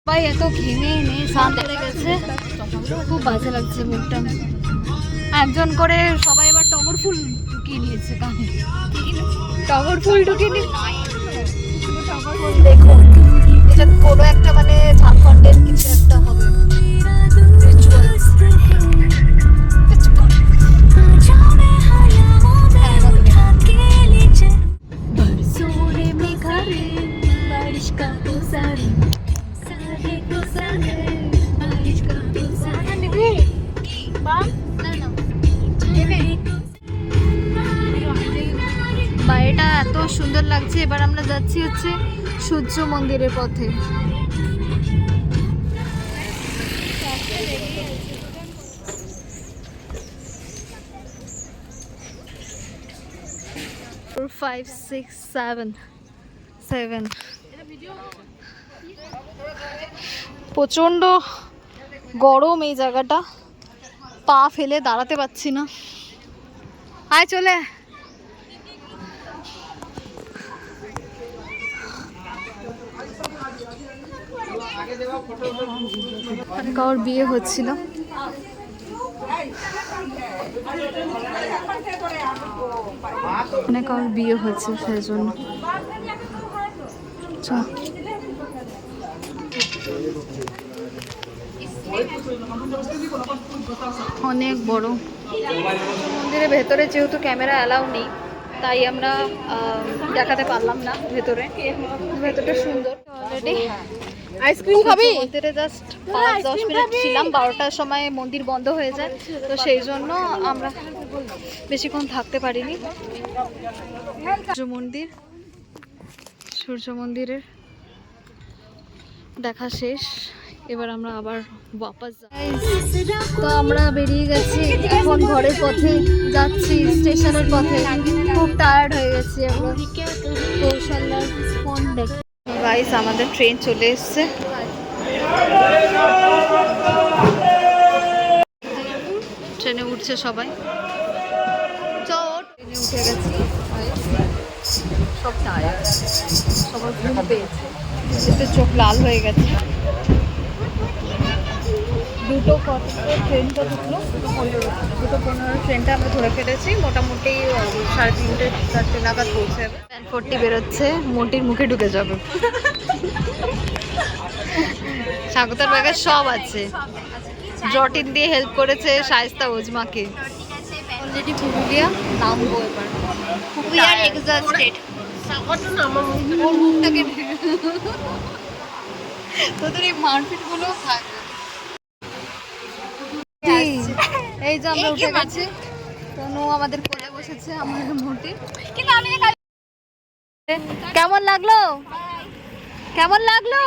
ভাই এত ঘেমে এনে স্নান করে গেছে, খুব বাজে লাগছে মুখটা। একজন করে সবাই এবার টগর ফুল ঢুকিয়ে নিয়েছে কানে, টগর ফুল ঢুকিয়ে টগর ফুল। দেখো এটা কোনো একটা মানে ঝাড়খণ্ডের কিছু একটা হবে রিচুয়ালস। বাইরেটা এত সুন্দর লাগছে। এবার আমরা যাচ্ছি হচ্ছে সূর্য মন্দিরের পথে। প্রচন্ড গরম এই জায়গাটা, পা ফেলে দাঁড়াতে পারছি না। আয় চলে কারোর বিয়ে হচ্ছিল, মানে কারোর বিয়ে হচ্ছে সেই জন্য। অনেক বড় মন্দিরের ভেতরে, যেহেতু ক্যামেরা অ্যালাউ নেই তাই আমরা দেখাতে পারলাম না ভেতরে। ভেতরটা সুন্দর। অলরেডি আইসক্রিম খাবি? মন্দিরে জাস্ট 5-10 মিনিট ছিলাম, 12টার সময় মন্দির বন্ধ হয়ে যায়, তো সেই জন্য আমরা বেশিক্ষণ থাকতে পারিনি। সূর্য মন্দিরের দেখা শেষ, এবার আমরা আবার বাপাস যাই। তো আমরা বেরিয়ে গেছি, এখন ঘরের পথে যাচ্ছি, স্টেশনের পথে। খুব টায়ার্ড হয়ে গেছি আমরা। কৌশল্যার ফোন দেখে গাইস আমাদের ট্রেন চলে এসছে। ট্রেনে উঠছে সবাই, ট্রেনে উঠে গেছি। সব টায়ার্ড, সবার ঘুম পেয়েছে, এতে চোখ লাল হয়ে গেছে। 2:40 ট্রেনটা ঢুকলো, 2:15 ট্রেনটা আমরা ধরে ফেলেছি। মোটামুটি 3:30-4 নাগাদ পৌঁছে যাবে। 10:40 বেরোচ্ছে, মোটির মুখে ঢুকে যাবে। স্বাগতার ব্যাগে সব আছে। জটিন দিয়ে হেল্প করেছে শায়েস্তা ওজমাকে। অলরেডি পুরুলিয়া নামবো এবার। We are exhausted. তোদের এই মারপিট গুলো থাকবে। এই যে আমরা উঠে গেছি, তনু আমাদের কোলে বসেছে, আমার মোটি। কেমন লাগলো? কেমন লাগলো?